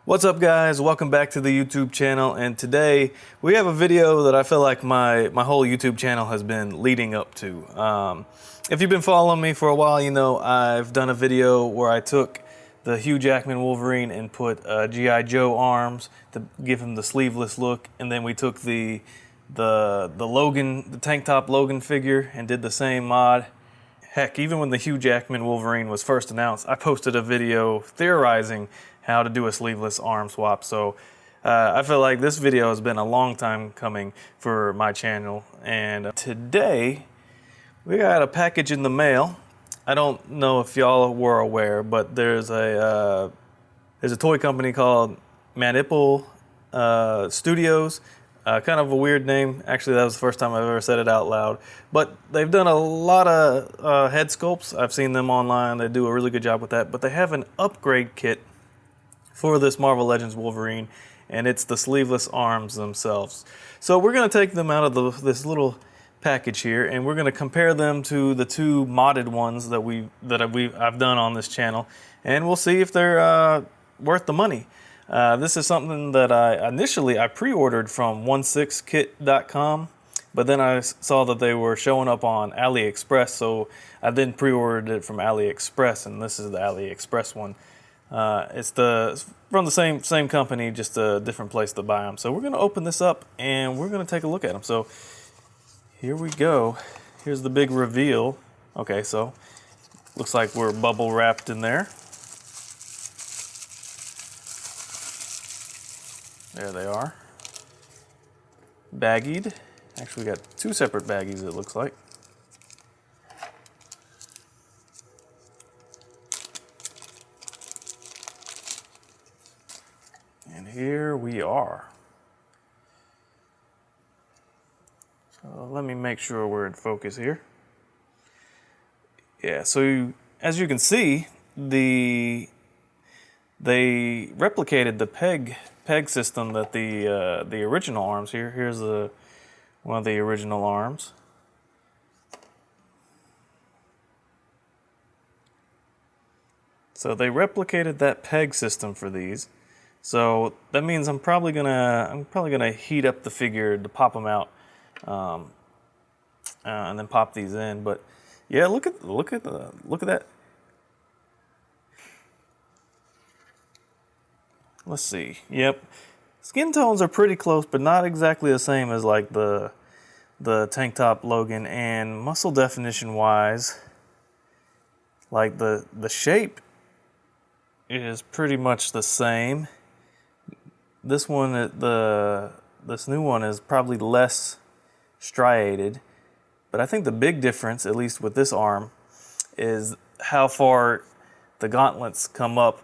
What's up, guys? Welcome back to the YouTube channel, and today we have a video that I feel like my whole YouTube channel has been leading up to. If you've been following me for a while, you know I've done a video where I took the Hugh Jackman Wolverine and put G.I. Joe arms to give him the sleeveless look, and then we took the Logan, the tank top Logan figure, and did the same mod. Heck, even when the Hugh Jackman Wolverine was first announced, I posted a video theorizing how to do a sleeveless arm swap. So I feel like this video has been a long time coming for my channel. And today we got a package in the mail. I don't know if y'all were aware, but there's a toy company called Manipple Studios. Kind of a weird name. Actually, that was the first time I've ever said it out loud. But they've done a lot of head sculpts. I've seen them online. They do a really good job with that. But they have an upgrade kit for this Marvel Legends Wolverine, and it's the sleeveless arms themselves. So we're going to take them out of this little package here, and we're going to compare them to the two modded ones that I've done on this channel, and we'll see if they're worth the money. This is something that I initially pre-ordered from 16kit.com, but then I saw that they were showing up on AliExpress, so I then pre-ordered it from AliExpress, and this is the AliExpress one. It's from the same company, just a different place to buy them. So we're going to open this up and we're going to take a look at them. So here we go. Here's the big reveal. Okay, so looks like we're bubble wrapped in there. There they are. Baggied. Actually, we got two separate baggies, it looks like. And here we are. So let me make sure we're in focus here. Yeah, so as you can see, they replicated the peg system that the original arms here. Here's one of the original arms. So they replicated that peg system for these. So that means I'm probably gonna heat up the figure to pop them out, and then pop these in. But yeah, look at that. Let's see. Yep, skin tones are pretty close, but not exactly the same as like the tank top Logan. And muscle definition wise, like the shape is pretty much the same. This one, this new one is probably less striated, but I think the big difference, at least with this arm, is how far the gauntlets come up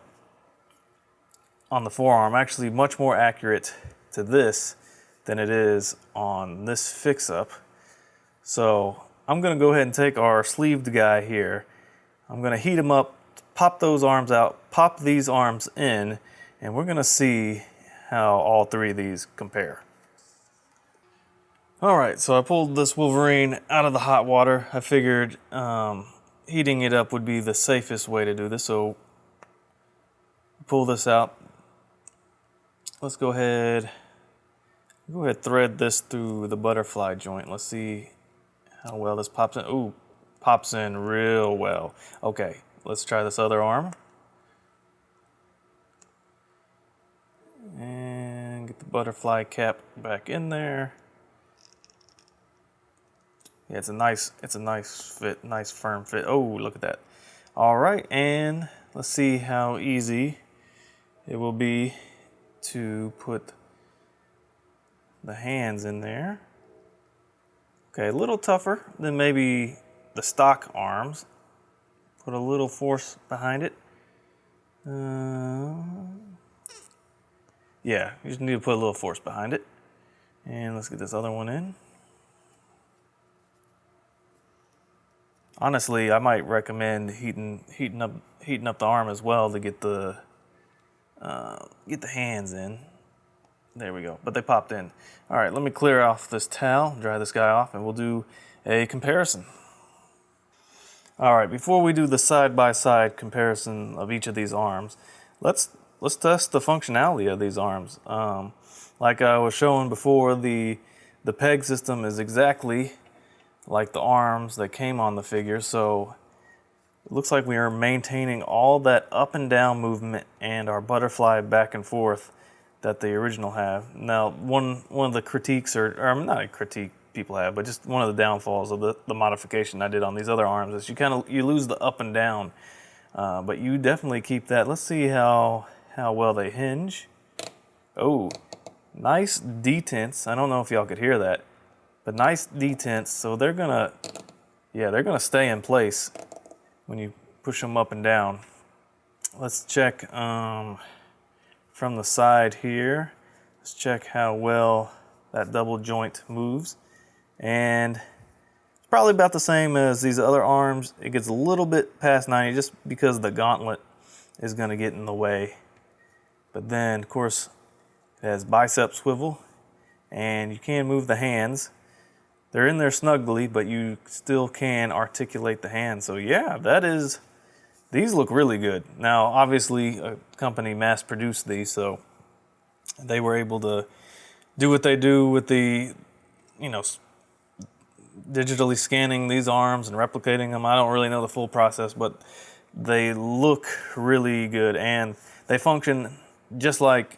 on the forearm. Actually, much more accurate to this than it is on this fix-up. So I'm going to go ahead and take our sleeved guy here. I'm going to heat him up, pop those arms out, pop these arms in, and we're going to see how all three of these compare. All right, so I pulled this Wolverine out of the hot water. I figured heating it up would be the safest way to do this. So pull this out. Let's go ahead thread this through the butterfly joint. Let's see how well this pops in. Ooh, pops in real well. Okay, let's try this other arm. And get the butterfly cap back in there. Yeah, it's a nice fit, nice firm fit. Oh, look at that. All right, and let's see how easy it will be to put the hands in there. Okay, a little tougher than maybe the stock arms. Put a little force behind it. Yeah, you just need to put a little force behind it. And let's get this other one in. Honestly, I might recommend heating up the arm as well to get the hands in. There we go. But they popped in. All right, let me clear off this towel, dry this guy off, and we'll do a comparison. All right, before we do the side-by-side comparison of each of these arms, let's let's test the functionality of these arms. Like I was showing before, the peg system is exactly like the arms that came on the figure, so it looks like we are maintaining all that up and down movement and our butterfly back and forth that the original have. Now, one of the critiques, or not a critique people have, but just one of the downfalls of the modification I did on these other arms is you lose the up and down, but you definitely keep that. Let's see how well they hinge. Oh, nice detents. I don't know if y'all could hear that, but nice detents. So they're gonna stay in place when you push them up and down. Let's check from the side here. Let's check how well that double joint moves. And it's probably about the same as these other arms. It gets a little bit past 90 just because the gauntlet is going to get in the way. But then, of course, it has bicep swivel, and you can move the hands. They're in there snugly, but you still can articulate the hands. So yeah, these look really good. Now, obviously, a company mass-produced these, so they were able to do what they do with the, digitally scanning these arms and replicating them. I don't really know the full process, but they look really good, and they function just like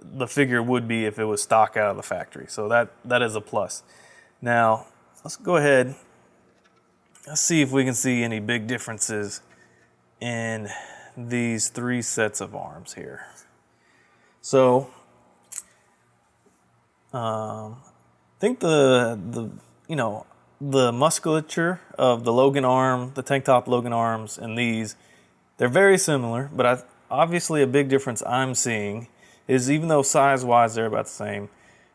the figure would be if it was stock out of the factory. So that is a plus. Now, let's go ahead. Let's see if we can see any big differences in these three sets of arms here. So, I think the musculature of the Logan arm, the tank top Logan arms, and these, they're very similar, but obviously a big difference I'm seeing is, even though size-wise they're about the same,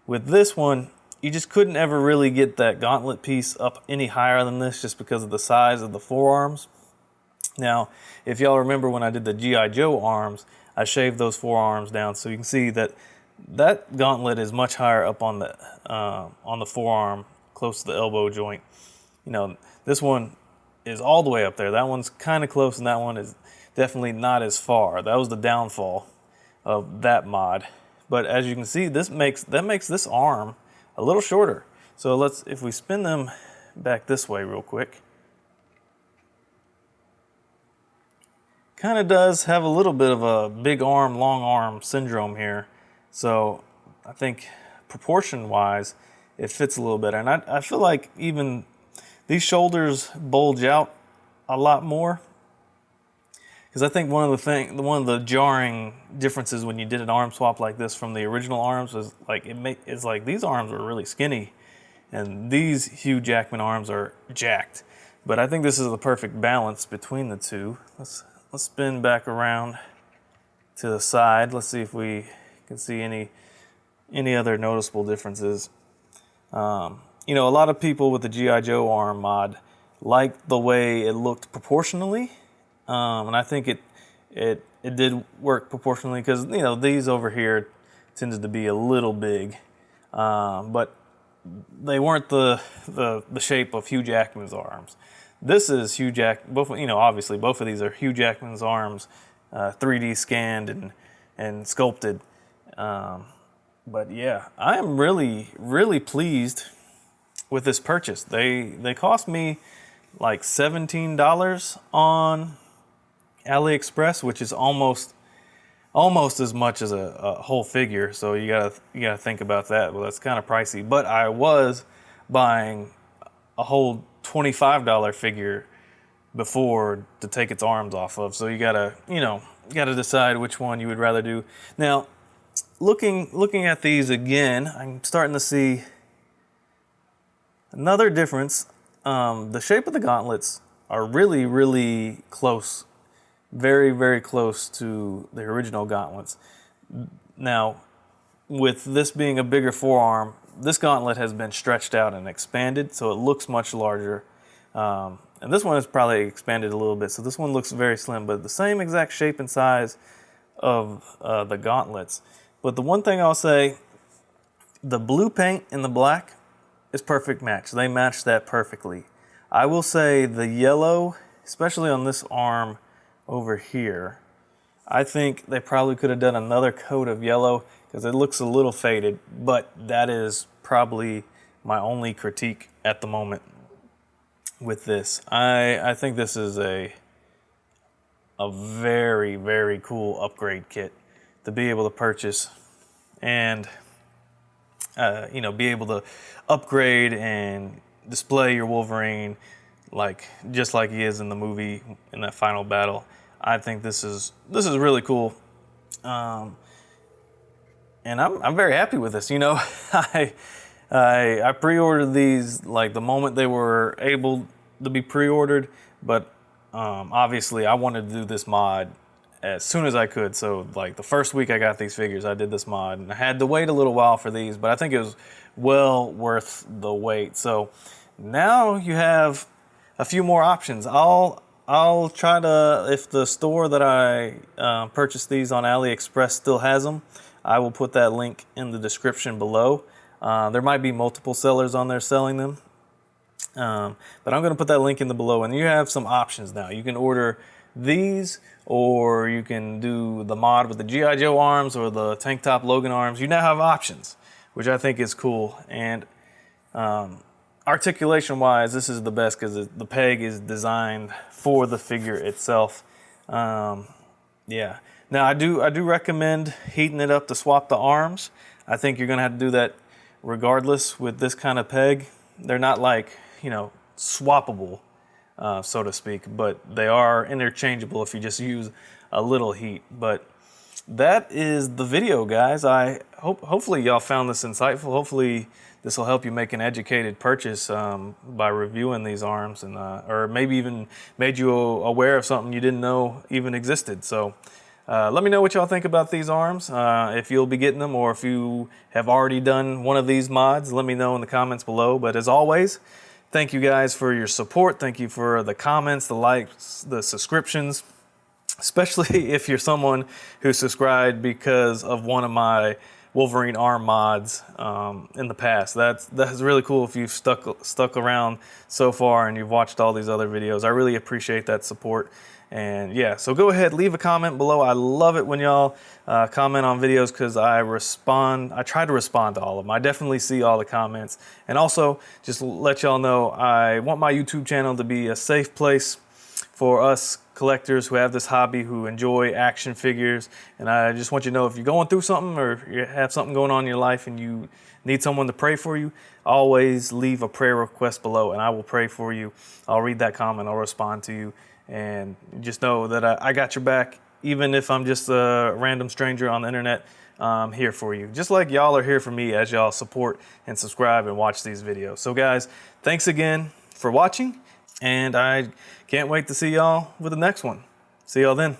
with this one, you just couldn't ever really get that gauntlet piece up any higher than this just because of the size of the forearms. Now, if y'all remember when I did the G.I. Joe arms, I shaved those forearms down, so you can see that gauntlet is much higher up on the forearm, close to the elbow joint. This one is all the way up there. That one's kind of close, and that one is definitely not as far. That was the downfall of that mod. But as you can see, that makes this arm a little shorter. So if we spin them back this way real quick, kind of does have a little bit of a big arm, long arm syndrome here. So I think proportion-wise, it fits a little better. And I feel like even these shoulders bulge out a lot more, because I think one of the jarring differences when you did an arm swap like this from the original arms is it's like these arms are really skinny, and these Hugh Jackman arms are jacked. But I think this is the perfect balance between the two. Let's spin back around to the side. Let's see if we can see any other noticeable differences. A lot of people with the G.I. Joe arm mod liked the way it looked proportionally, and I think it did work proportionally, because these over here tended to be a little big, but they weren't the shape of Hugh Jackman's arms. This is Hugh Jack. Obviously both of these are Hugh Jackman's arms, 3D scanned and sculpted. But yeah, I am really, really pleased with this purchase. They cost me like $17 on AliExpress, which is almost as much as a whole figure. So you gotta think about that. Well, that's kind of pricey. But I was buying a whole $25 figure before to take its arms off of. So you gotta decide which one you would rather do. Now, looking at these again, I'm starting to see another difference. The shape of the gauntlets are really, really close, very, very close to the original gauntlets. Now, with this being a bigger forearm, this gauntlet has been stretched out and expanded, so it looks much larger. And this one is probably expanded a little bit, so this one looks very slim, but the same exact shape and size of the gauntlets. But the one thing I'll say, the blue paint and the black is perfect match. They match that perfectly. I will say the yellow, especially on this arm over here, I think they probably could have done another coat of yellow because it looks a little faded, but that is probably my only critique at the moment with this. I think this is a very, very cool upgrade kit to be able to purchase and be able to upgrade and display your Wolverine just like he is in the movie in that final battle. I think this is really cool, and I'm very happy with this. I pre-ordered these like the moment they were able to be pre-ordered, but obviously I wanted to do this mod as soon as I could. So like the first week I got these figures, I did this mod, and I had to wait a little while for these, but I think it was well worth the wait. So now you have a few more options. I'll try to, if the store that I purchased these on AliExpress still has them, I will put that link in the description below. There might be multiple sellers on there selling them, but I'm going to put that link in the below, and you have some options now. You can order these, or you can do the mod with the G.I. Joe arms or the tank top Logan arms. You now have options, which I think is cool. And articulation wise, this is the best because the peg is designed for the figure itself. Yeah. Now I do recommend heating it up to swap the arms. I think you're gonna have to do that regardless with this kind of peg. They're not like, swappable, so to speak, but they are interchangeable if you just use a little heat. But that is the video, guys. Hopefully y'all found this insightful. Hopefully this will help you make an educated purchase by reviewing these arms, and or maybe even made you aware of something you didn't know even existed. So let me know what y'all think about these arms. If you'll be getting them, or if you have already done one of these mods, let me know in the comments below. But as always, thank you guys for your support. Thank you for the comments, the likes, the subscriptions, especially if you're someone who subscribed because of one of my Wolverine arm mods in the past. That's really cool if you've stuck around so far and you've watched all these other videos. I really appreciate that support. And yeah, so go ahead, leave a comment below. I love it when y'all comment on videos because I try to respond to all of them. I definitely see all the comments. And also, just let y'all know, I want my YouTube channel to be a safe place for us collectors who have this hobby, who enjoy action figures. And I just want you to know, if you're going through something or you have something going on in your life and you need someone to pray for you, always leave a prayer request below and I will pray for you. I'll read that comment, I'll respond to you. And just know that I got your back, even if I'm just a random stranger on the internet. I'm here for you, just like y'all are here for me as y'all support and subscribe and watch these videos. So guys, thanks again for watching, and I can't wait to see y'all with the next one. See y'all then.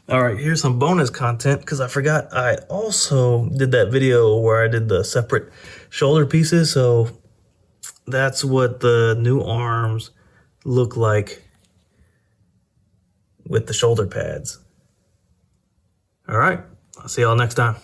All right, here's some bonus content because I forgot I also did that video where I did the separate shoulder pieces. So that's what the new arms look like with the shoulder pads. All right, I'll see y'all next time.